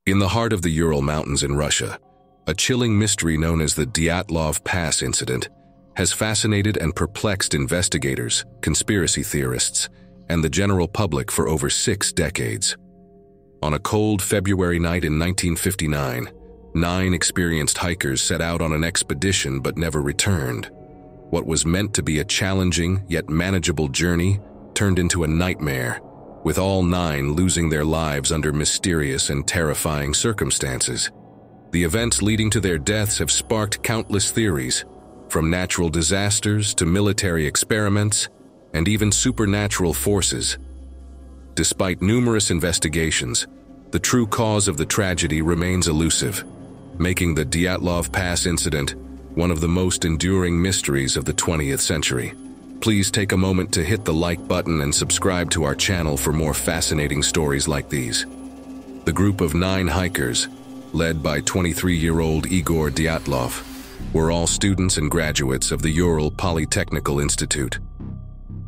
In the heart of the Ural Mountains in Russia, a chilling mystery known as the Dyatlov Pass incident has fascinated and perplexed investigators, conspiracy theorists, and the general public for over 6 decades. On a cold February night in 1959, 9 experienced hikers set out on an expedition but never returned. What was meant to be a challenging yet manageable journey turned into a nightmare, with all 9 losing their lives under mysterious and terrifying circumstances. The events leading to their deaths have sparked countless theories, from natural disasters to military experiments and even supernatural forces. Despite numerous investigations, the true cause of the tragedy remains elusive, making the Dyatlov Pass incident one of the most enduring mysteries of the 20th century. Please take a moment to hit the like button and subscribe to our channel for more fascinating stories like these. The group of 9 hikers, led by 23-year-old Igor Dyatlov, were all students and graduates of the Ural Polytechnical Institute.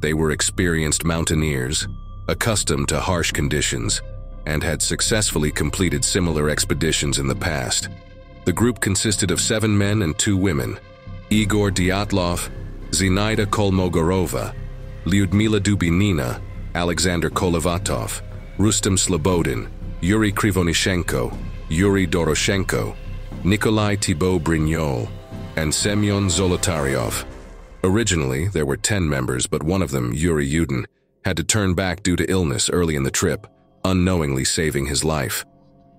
They were experienced mountaineers, accustomed to harsh conditions, and had successfully completed similar expeditions in the past. The group consisted of 7 men and 2 women: Igor Dyatlov, Zinaida Kolmogorova, Lyudmila Dubinina, Alexander Kolevatov, Rustem Slobodin, Yuri Krivonishenko, Yuri Doroshenko, Nikolai Thibault-Brignol, and Semyon Zolotaryov. Originally, there were 10 members, but one of them, Yuri Yudin, had to turn back due to illness early in the trip, unknowingly saving his life.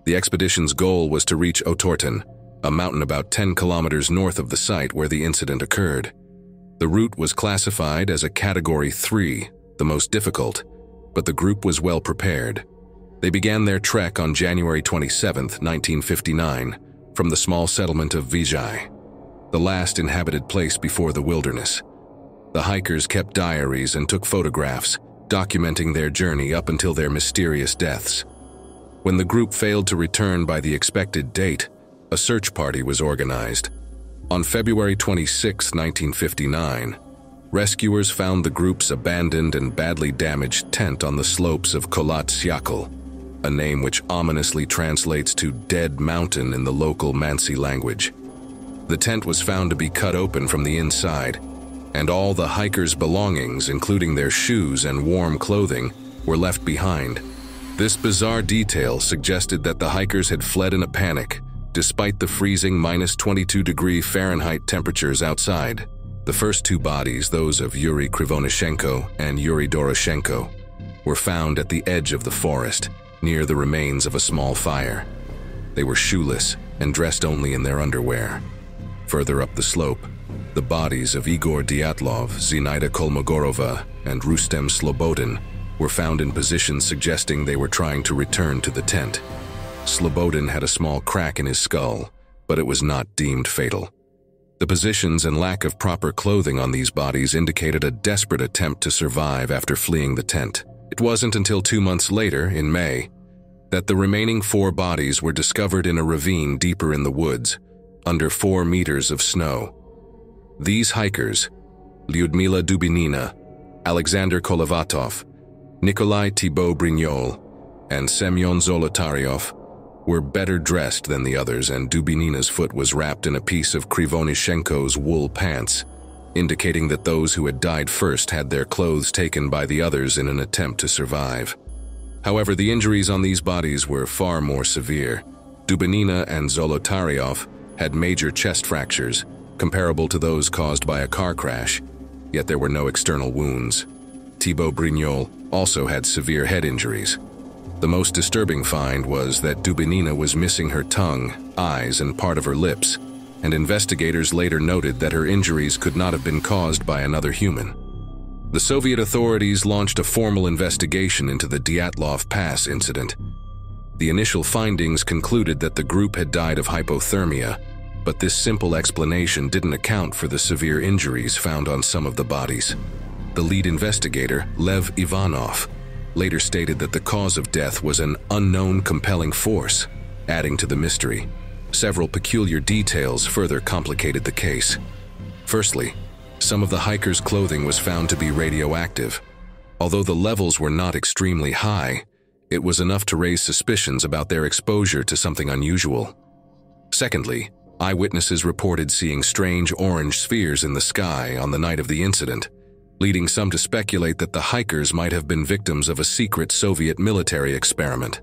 The expedition's goal was to reach Otorten, a mountain about 10 kilometers north of the site where the incident occurred. The route was classified as a Category 3, the most difficult, but the group was well prepared. They began their trek on January 27, 1959, from the small settlement of Vizhai, the last inhabited place before the wilderness. The hikers kept diaries and took photographs, documenting their journey up until their mysterious deaths. When the group failed to return by the expected date, a search party was organized. On February 26, 1959, rescuers found the group's abandoned and badly damaged tent on the slopes of Kholat Syakhl, a name which ominously translates to Dead Mountain in the local Mansi language. The tent was found to be cut open from the inside, and all the hikers' belongings, including their shoes and warm clothing, were left behind. This bizarre detail suggested that the hikers had fled in a panic, despite the freezing -22°F temperatures outside. The first 2 bodies, those of Yuri Krivonishenko and Yuri Doroshenko, were found at the edge of the forest, near the remains of a small fire. They were shoeless and dressed only in their underwear. Further up the slope, the bodies of Igor Dyatlov, Zinaida Kolmogorova, and Rustem Slobodin were found in positions suggesting they were trying to return to the tent. Slobodin had a small crack in his skull, but it was not deemed fatal. The positions and lack of proper clothing on these bodies indicated a desperate attempt to survive after fleeing the tent. It wasn't until 2 months later, in May, that the remaining 4 bodies were discovered in a ravine deeper in the woods, under 4 meters of snow. These hikers, Lyudmila Dubinina, Alexander Kolevatov, Nikolai Thibault-Brignol, and Semyon Zolotaryov, were better dressed than the others, and Dubinina's foot was wrapped in a piece of Krivonishenko's wool pants, indicating that those who had died first had their clothes taken by the others in an attempt to survive. However, the injuries on these bodies were far more severe. Dubinina and Zolotaryov had major chest fractures, comparable to those caused by a car crash, yet there were no external wounds. Thibault-Brignol also had severe head injuries. The most disturbing find was that Dubinina was missing her tongue, eyes, and part of her lips, and investigators later noted that her injuries could not have been caused by another human. The Soviet authorities launched a formal investigation into the Dyatlov Pass incident. The initial findings concluded that the group had died of hypothermia, but this simple explanation didn't account for the severe injuries found on some of the bodies. The lead investigator, Lev Ivanov, later stated that the cause of death was an unknown compelling force, adding to the mystery. Several peculiar details further complicated the case. Firstly, some of the hikers' clothing was found to be radioactive. Although the levels were not extremely high, it was enough to raise suspicions about their exposure to something unusual. Secondly, eyewitnesses reported seeing strange orange spheres in the sky on the night of the incident, leading some to speculate that the hikers might have been victims of a secret Soviet military experiment.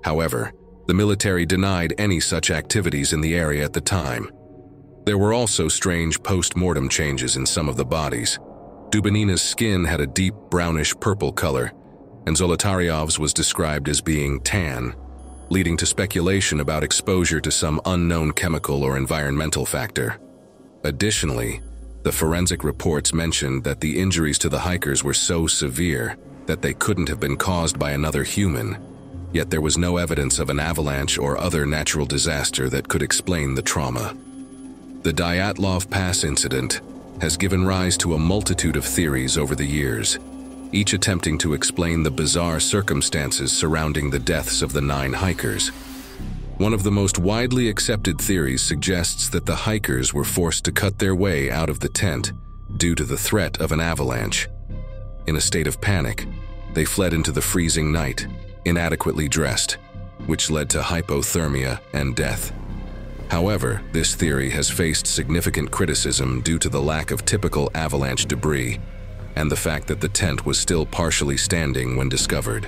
However, the military denied any such activities in the area at the time. There were also strange post-mortem changes in some of the bodies. Dubinina's skin had a deep brownish-purple color, and Zolotaryov's was described as being tan, leading to speculation about exposure to some unknown chemical or environmental factor. Additionally, the forensic reports mentioned that the injuries to the hikers were so severe that they couldn't have been caused by another human, yet there was no evidence of an avalanche or other natural disaster that could explain the trauma. The Dyatlov Pass incident has given rise to a multitude of theories over the years, each attempting to explain the bizarre circumstances surrounding the deaths of the 9 hikers. One of the most widely accepted theories suggests that the hikers were forced to cut their way out of the tent due to the threat of an avalanche. In a state of panic, they fled into the freezing night, inadequately dressed, which led to hypothermia and death. However, this theory has faced significant criticism due to the lack of typical avalanche debris and the fact that the tent was still partially standing when discovered.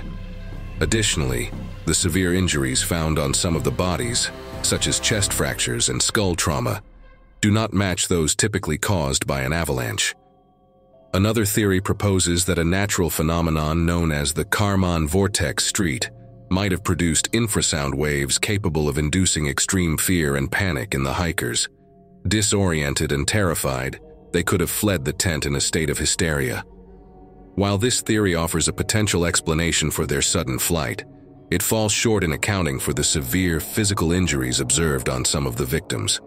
Additionally, the severe injuries found on some of the bodies, such as chest fractures and skull trauma, do not match those typically caused by an avalanche. Another theory proposes that a natural phenomenon known as the Kármán vortex street might have produced infrasound waves capable of inducing extreme fear and panic in the hikers. Disoriented and terrified, they could have fled the tent in a state of hysteria. While this theory offers a potential explanation for their sudden flight, it falls short in accounting for the severe physical injuries observed on some of the victims.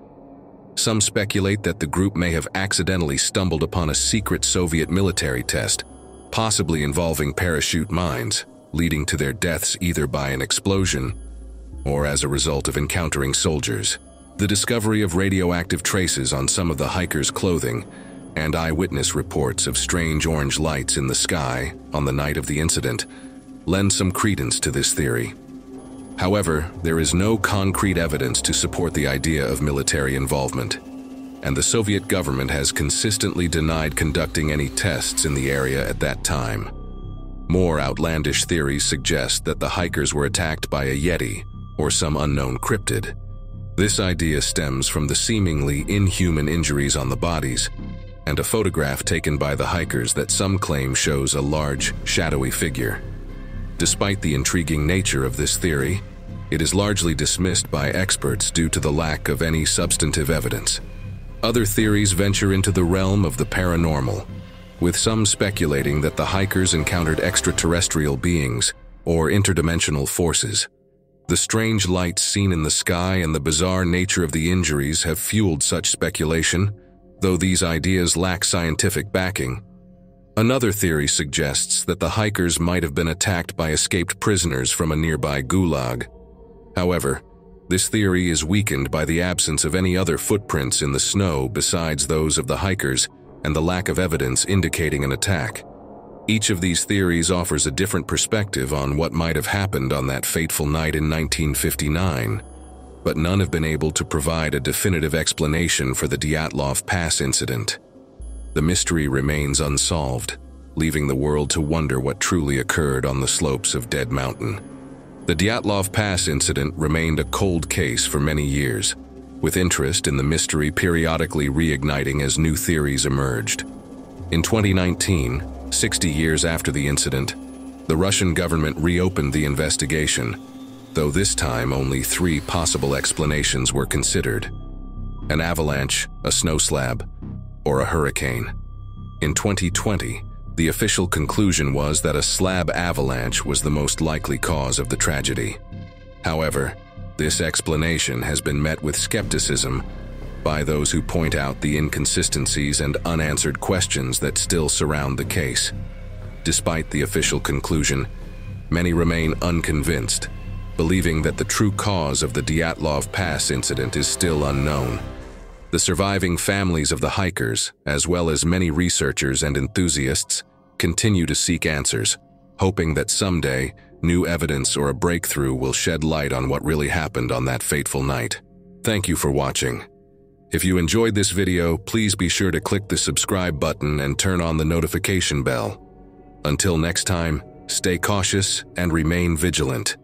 Some speculate that the group may have accidentally stumbled upon a secret Soviet military test, possibly involving parachute mines, leading to their deaths either by an explosion or as a result of encountering soldiers. The discovery of radioactive traces on some of the hikers' clothing and eyewitness reports of strange orange lights in the sky on the night of the incident lend some credence to this theory. However, there is no concrete evidence to support the idea of military involvement, and the Soviet government has consistently denied conducting any tests in the area at that time. More outlandish theories suggest that the hikers were attacked by a yeti or some unknown cryptid. This idea stems from the seemingly inhuman injuries on the bodies and a photograph taken by the hikers that some claim shows a large, shadowy figure. Despite the intriguing nature of this theory, it is largely dismissed by experts due to the lack of any substantive evidence. Other theories venture into the realm of the paranormal, with some speculating that the hikers encountered extraterrestrial beings or interdimensional forces. The strange lights seen in the sky and the bizarre nature of the injuries have fueled such speculation, though these ideas lack scientific backing. Another theory suggests that the hikers might have been attacked by escaped prisoners from a nearby gulag. However, this theory is weakened by the absence of any other footprints in the snow besides those of the hikers and the lack of evidence indicating an attack. Each of these theories offers a different perspective on what might have happened on that fateful night in 1959, but none have been able to provide a definitive explanation for the Dyatlov Pass incident. The mystery remains unsolved, leaving the world to wonder what truly occurred on the slopes of Dead Mountain. The Dyatlov Pass incident remained a cold case for many years, with interest in the mystery periodically reigniting as new theories emerged. In 2019, 60 years after the incident, the Russian government reopened the investigation, though this time only 3 possible explanations were considered: an avalanche, a snow slab, or a hurricane. In 2020, the official conclusion was that a slab avalanche was the most likely cause of the tragedy. However, this explanation has been met with skepticism by those who point out the inconsistencies and unanswered questions that still surround the case. Despite the official conclusion, many remain unconvinced, believing that the true cause of the Dyatlov Pass incident is still unknown. The surviving families of the hikers, as well as many researchers and enthusiasts, continue to seek answers, hoping that someday new evidence, or a breakthrough will shed light on what really happened on that fateful night. Thank you for watching. If you enjoyed this video, please be sure to click the subscribe button and turn on the notification bell. Until next time, stay cautious and remain vigilant.